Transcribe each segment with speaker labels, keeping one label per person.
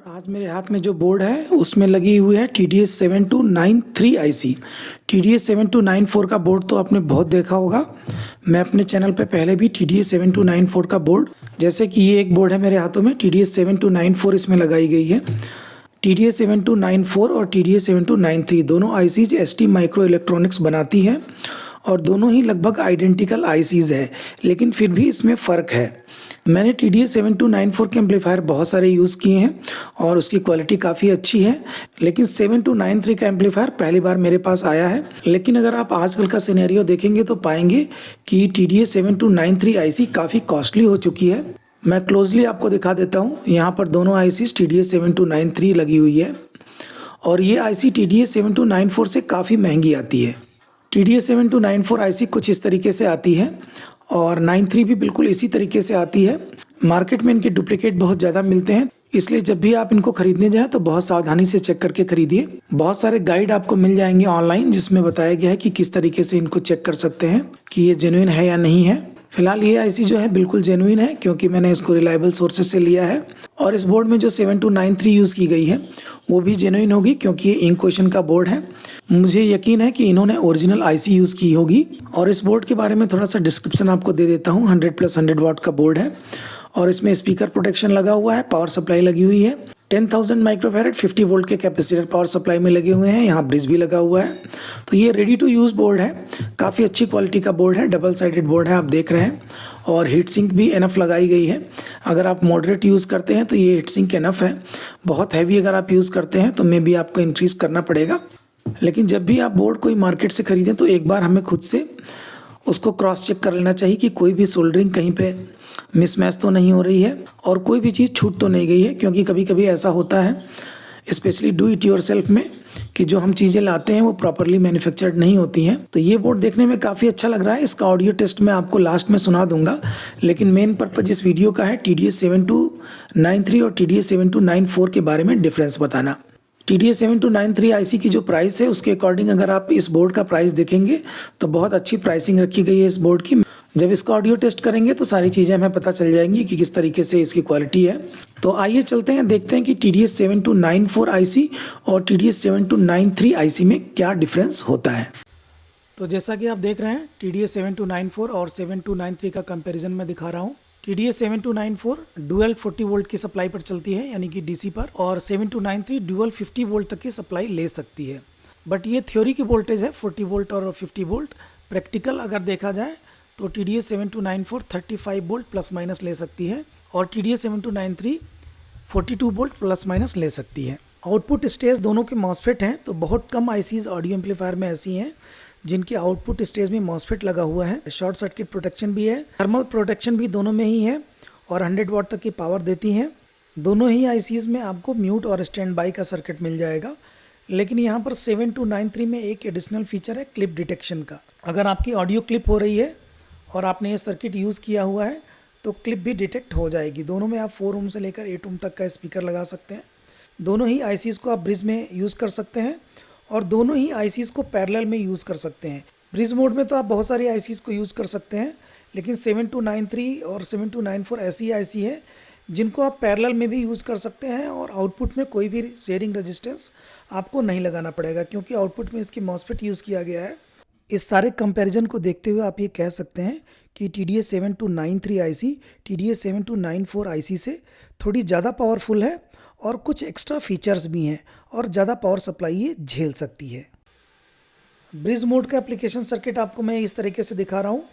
Speaker 1: आज मेरे हाथ में जो बोर्ड है उसमें लगी हुई है TDS7293 IC। TDS7294 का बोर्ड तो आपने बहुत देखा होगा। मैं अपने चैनल पे पहले भी TDS7294 का बोर्ड, जैसे कि ये एक बोर्ड है मेरे हाथों में, TDS7294 इसमें लगाई गई है। TDS7294 और TDS7293 दोनों ICs ST माइक्रो इलेक्ट्रॉनिक्स बनाती है और दोनों ही लगभग आइडेंटिकल ICs है, लेकिन फिर भी इसमें फ़र्क है। मैंने TDS7294 के एम्पलीफायर बहुत सारे यूज़ किए हैं और उसकी क्वालिटी काफ़ी अच्छी है, लेकिन 7293 का एम्पलीफायर पहली बार मेरे पास आया है। लेकिन अगर आप आजकल का सिनेरियो देखेंगे तो पाएंगे कि TDS7293 IC काफ़ी कॉस्टली हो चुकी है। मैं क्लोजली आपको दिखा देता हूँ। यहाँ पर दोनों ICs TDS7293 लगी हुई है और ये IC TDS7294 से काफ़ी महंगी आती है। TDS7294 IC कुछ इस तरीके से आती है और 93 भी बिल्कुल इसी तरीके से आती है। मार्केट में इनके डुप्लीकेट बहुत ज़्यादा मिलते हैं, इसलिए जब भी आप इनको खरीदने जाएं तो बहुत सावधानी से चेक करके खरीदिए। बहुत सारे गाइड आपको मिल जाएंगे ऑनलाइन जिसमें बताया गया है कि किस तरीके से इनको चेक कर सकते हैं कि ये जेन्युइन है या नहीं है। फिलहाल ये IC जो है बिल्कुल जेन्युइन है क्योंकि मैंने इसको रिलायबल सोर्सेज से लिया है और इस बोर्ड में जो 7293 यूज़ की गई है वो भी जेन्युइन होगी क्योंकि ये इंक क्वेश्चन का बोर्ड है। मुझे यकीन है कि इन्होंने ओरिजिनल IC यूज़ की होगी। और इस बोर्ड के बारे में थोड़ा सा डिस्क्रिप्शन आपको दे देता हूँ। 100+100 वाट का बोर्ड है और इसमें स्पीकर प्रोटेक्शन लगा हुआ है, पावर सप्लाई लगी हुई है, 10,000 माइक्रोफैरेड 50 वोल्ट के कैपेसिटर पावर सप्लाई में लगे हुए हैं, यहाँ ब्रिज भी लगा हुआ है। तो ये रेडी टू यूज़ बोर्ड है, काफ़ी अच्छी क्वालिटी का बोर्ड है, डबल साइडेड बोर्ड है आप देख रहे हैं और हीट सिंक भी एनफ लगाई गई है। अगर आप मॉडरेट यूज़ करते हैं तो ये हीट सिंक एनफ है। बहुत हैवी अगर आप यूज़ करते हैं तो मे भी आपको इंक्रीज़ करना पड़ेगा। लेकिन जब भी आप बोर्ड कोई मार्केट से ख़रीदें तो एक बार हमें खुद से उसको क्रॉस चेक कर लेना चाहिए कि कोई भी सोल्डरिंग कहीं पे मिसमैच तो नहीं हो रही है और कोई भी चीज़ छूट तो नहीं गई है, क्योंकि कभी कभी ऐसा होता है स्पेशली डू इट योरसेल्फ में कि जो हम चीज़ें लाते हैं वो प्रॉपरली मैन्युफैक्चर्ड नहीं होती हैं। तो ये बोर्ड देखने में काफ़ी अच्छा लग रहा है। इसका ऑडियो टेस्ट मैं आपको लास्ट में सुना दूंगा, लेकिन मेन पर्पज इस वीडियो का है TDS7293 और TDS7294 के बारे में डिफरेंस बताना। TDS7293 IC की जो प्राइस है उसके अकॉर्डिंग अगर आप इस बोर्ड का प्राइस देखेंगे तो बहुत अच्छी प्राइसिंग रखी गई है इस बोर्ड की। जब इसका ऑडियो टेस्ट करेंगे तो सारी चीज़ें हमें पता चल जाएंगी कि किस तरीके से इसकी क्वालिटी है। तो आइए चलते हैं, देखते हैं कि TDS7294 IC और TDS7293 IC में क्या डिफरेंस होता है। तो जैसा कि आप देख रहे हैं TDS7294 और 7293 का कंपैरिजन मैं दिखा रहा हूँ। TDS7294 डुअल 40 वोल्ट की सप्लाई पर चलती है यानी कि DC पर, और 7293 डुअल 50 वोल्ट तक की सप्लाई ले सकती है। बट ये थ्योरी की वोल्टेज है 40 वोल्ट और 50 वोल्ट। प्रैक्टिकल अगर देखा जाए तो TDS7294 35 वोल्ट प्लस माइनस ले सकती है और TDS7293 42 वोल्ट प्लस माइनस ले सकती है। आउटपुट स्टेज दोनों के मॉसफेट हैं, तो बहुत कम ICs ऑडियो एम्पलीफायर में ऐसी हैं जिनके आउटपुट स्टेज में मॉसफेट लगा हुआ है। शॉर्ट सर्किट प्रोटेक्शन भी है, थर्मल प्रोटेक्शन भी दोनों में ही है और 100 वाट तक की पावर देती हैं। दोनों ही ICs में आपको म्यूट और स्टैंड बाई का सर्किट मिल जाएगा। लेकिन यहाँ पर 7293 में एक एडिशनल फीचर है क्लिप डिटेक्शन का। अगर आपकी ऑडियो क्लिप हो रही है और आपने ये सर्किट यूज़ किया हुआ है तो क्लिप भी डिटेक्ट हो जाएगी। दोनों में आप 4 ओम से लेकर 8 ओम तक का स्पीकर लगा सकते हैं। दोनों ही ICs को आप ब्रिज में यूज़ कर सकते हैं और दोनों ही ICs को पैरेलल में यूज़ कर सकते हैं। ब्रिज मोड में तो आप बहुत सारी ICs को यूज़ कर सकते हैं, लेकिन 7293 और 7294 ऐसी IC है जिनको आप पैरेलल में भी यूज़ कर सकते हैं और आउटपुट में कोई भी शेयरिंग रेजिस्टेंस आपको नहीं लगाना पड़ेगा क्योंकि आउटपुट में इसकी मॉसफेट यूज़ किया गया है। इस सारे कंपैरिजन को देखते हुए आप ये कह सकते हैं कि TDS7293 IC TDS7294 IC से थोड़ी ज़्यादा पावरफुल है और कुछ एक्स्ट्रा फीचर्स भी हैं और ज़्यादा पावर सप्लाई ये झेल सकती है। ब्रिज मोड का एप्लीकेशन सर्किट आपको मैं इस तरीके से दिखा रहा हूँ।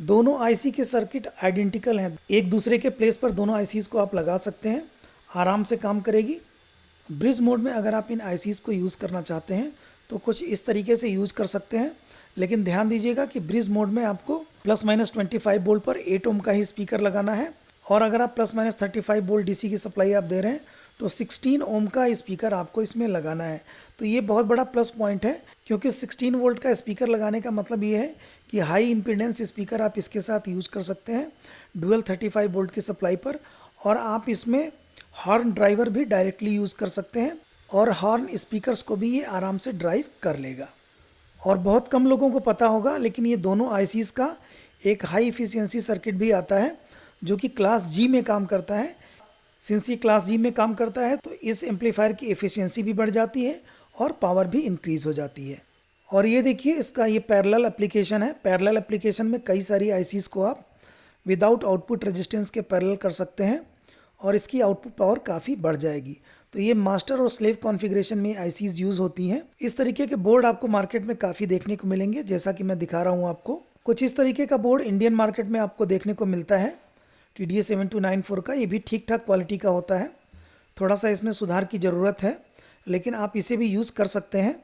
Speaker 1: दोनों IC के सर्किट आइडेंटिकल हैं, एक दूसरे के प्लेस पर दोनों ICs को आप लगा सकते हैं, आराम से काम करेगी। ब्रिज मोड में अगर आप इन ICs को यूज़ करना चाहते हैं तो कुछ इस तरीके से यूज़ कर सकते हैं, लेकिन ध्यान दीजिएगा कि ब्रिज मोड में आपको प्लस माइनस 25 वोल्ट पर 8 ओम का ही स्पीकर लगाना है और अगर आप प्लस माइनस 35 वोल्ट DC की सप्लाई आप दे रहे हैं तो 16 ओम का स्पीकर आपको इसमें लगाना है। तो ये बहुत बड़ा प्लस पॉइंट है क्योंकि 16 वोल्ट का स्पीकर लगाने का मतलब ये है कि हाई इम्पीडेंस स्पीकर आप इसके साथ यूज़ कर सकते हैं डुअल 35 वोल्ट की सप्लाई पर, और आप इसमें हॉर्न ड्राइवर भी डायरेक्टली यूज़ कर सकते हैं और हॉर्न स्पीकर्स को भी ये आराम से ड्राइव कर लेगा। और बहुत कम लोगों को पता होगा, लेकिन ये दोनों ICs का एक हाई इफिशियंसी सर्किट भी आता है जो कि क्लास G में काम करता है। सिंस ये क्लास जी में काम करता है तो इस एम्पलीफायर की एफिशिएंसी भी बढ़ जाती है और पावर भी इंक्रीज़ हो जाती है। और ये देखिए इसका ये पैरेलल एप्लीकेशन है। पैरेलल एप्लीकेशन में कई सारी आईसीज़ को आप विदाउट आउटपुट रेजिस्टेंस के पैरेलल कर सकते हैं और इसकी आउटपुट पावर काफ़ी बढ़ जाएगी। तो ये मास्टर और स्लेव कॉन्फ़िगरेशन में आईसीज़ यूज़ होती हैं। इस तरीके के बोर्ड आपको मार्केट में काफ़ी देखने को मिलेंगे, जैसा कि मैं दिखा रहा हूँ आपको। कुछ इस तरीके का बोर्ड इंडियन मार्केट में आपको देखने को मिलता है TDS7294 का। ये भी ठीक ठाक क्वालिटी का होता है, थोड़ा सा इसमें सुधार की ज़रूरत है, लेकिन आप इसे भी यूज़ कर सकते हैं।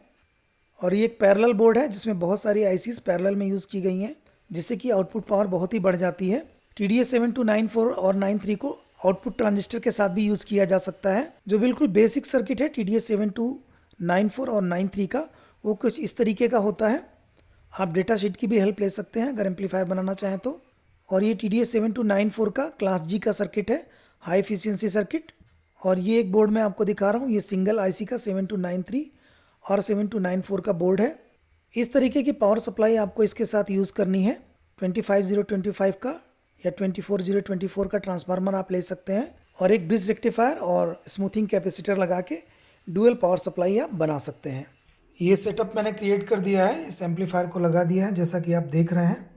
Speaker 1: और ये एक पैरेलल बोर्ड है जिसमें बहुत सारी आईसीज़ पैरेलल में यूज़ की गई हैं, जिससे कि आउटपुट पावर बहुत ही बढ़ जाती है। TDS7294 और 93 को आउटपुट ट्रांजिस्टर के साथ भी यूज़ किया जा सकता है। जो बिल्कुल बेसिक सर्किट है TDS7294 और 93 का, वो कुछ इस तरीके का होता है। आप डेटा शीट की भी हेल्प ले सकते हैं अगर एम्पलीफायर बनाना चाहें तो। और ये TDS7294 का क्लास जी का सर्किट है, हाई एफिशिएंसी सर्किट। और ये एक बोर्ड मैं आपको दिखा रहा हूँ, ये सिंगल आईसी का 7293 और 7294 का बोर्ड है। इस तरीके की पावर सप्लाई आपको इसके साथ यूज़ करनी है। 25025 का या 24024 का ट्रांसफार्मर आप ले सकते हैं और एक ब्रिज रेक्टिफायर और स्मूथिंग कैपेसिटर लगा के डुअल पावर सप्लाई आप बना सकते हैं। ये सेटअप मैंने क्रिएट कर दिया है, इस एम्पलीफायर को लगा दिया है जैसा कि आप देख रहे हैं।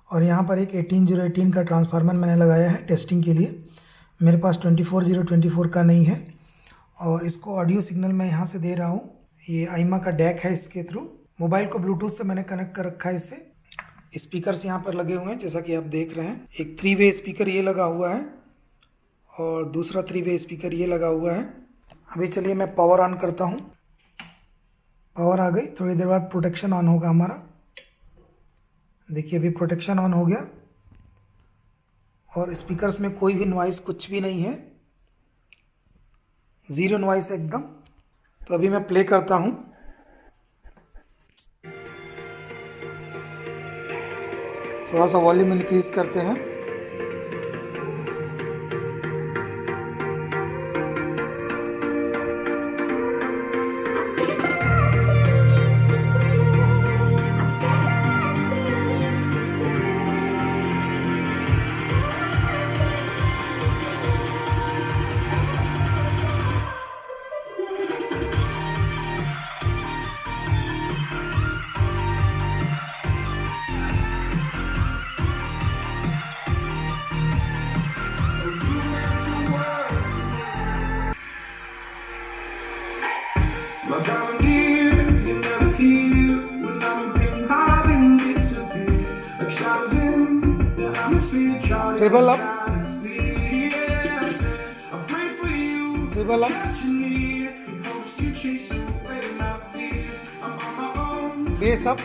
Speaker 1: और यहाँ पर एक 18018 का ट्रांसफार्मर मैंने लगाया है टेस्टिंग के लिए। मेरे पास 24024 का नहीं है। और इसको ऑडियो सिग्नल मैं यहाँ से दे रहा हूँ। ये आईमा का डैक है, इसके थ्रू मोबाइल को ब्लूटूथ से मैंने कनेक्ट कर रखा है। इससे स्पीकर्स यहाँ पर लगे हुए हैं जैसा कि आप देख रहे हैं। एक 3-वे स्पीकर ये लगा हुआ है और दूसरा 3-वे स्पीकर ये लगा हुआ है। अभी चलिए मैं पावर ऑन करता हूँ। पावर आ गई, थोड़ी देर बाद प्रोटेक्शन ऑन होगा हमारा। देखिए अभी प्रोटेक्शन ऑन हो गया और स्पीकर्स में कोई भी नॉइस कुछ भी नहीं है, ज़ीरो नॉइस एकदम। तो अभी मैं प्ले करता हूँ। थोड़ा सा वॉल्यूम इंक्रीज करते हैं। Triple up, triple up, base up,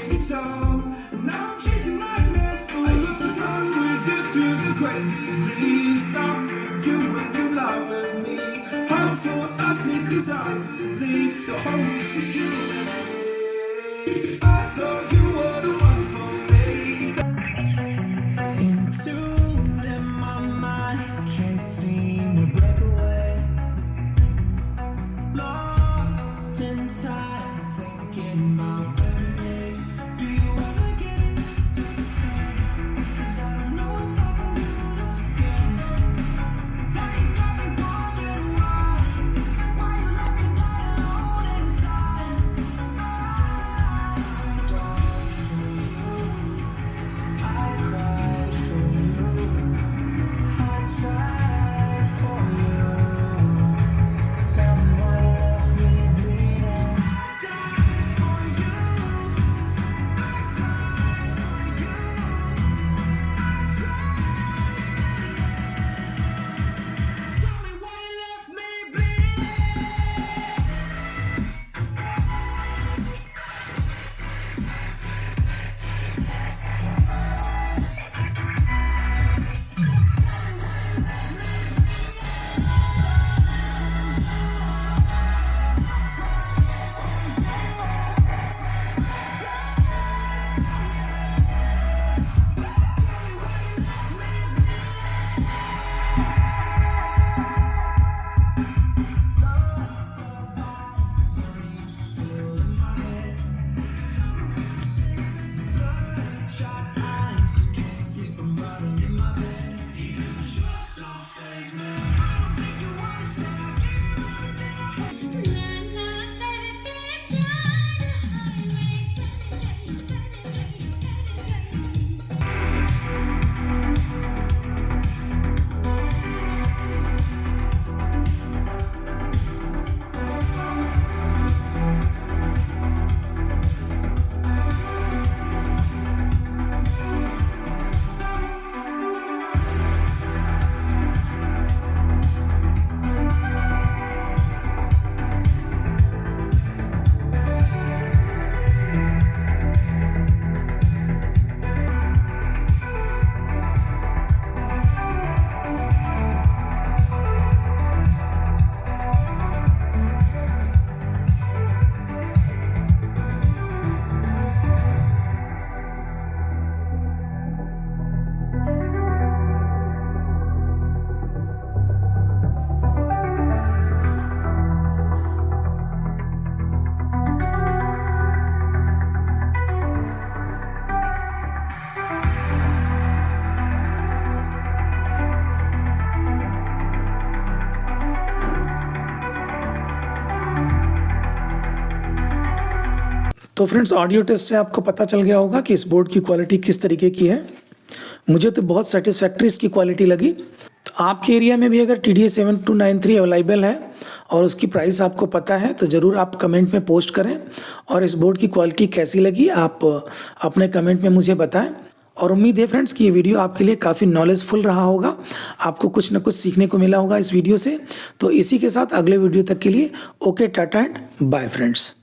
Speaker 1: तो फ्रेंड्स ऑडियो टेस्ट से आपको पता चल गया होगा कि इस बोर्ड की क्वालिटी किस तरीके की है। मुझे तो बहुत सेटिस्फैक्ट्री इसकी क्वालिटी लगी। तो आपके एरिया में भी अगर TDS7293 अवेलेबल है और उसकी प्राइस आपको पता है तो ज़रूर आप कमेंट में पोस्ट करें, और इस बोर्ड की क्वालिटी कैसी लगी आप अपने कमेंट में मुझे बताएं। और उम्मीद है फ्रेंड्स कि ये वीडियो आपके लिए काफ़ी नॉलेजफुल रहा होगा, आपको कुछ ना कुछ सीखने को मिला होगा इस वीडियो से। तो इसी के साथ अगले वीडियो तक के लिए okay, tata and bye friends.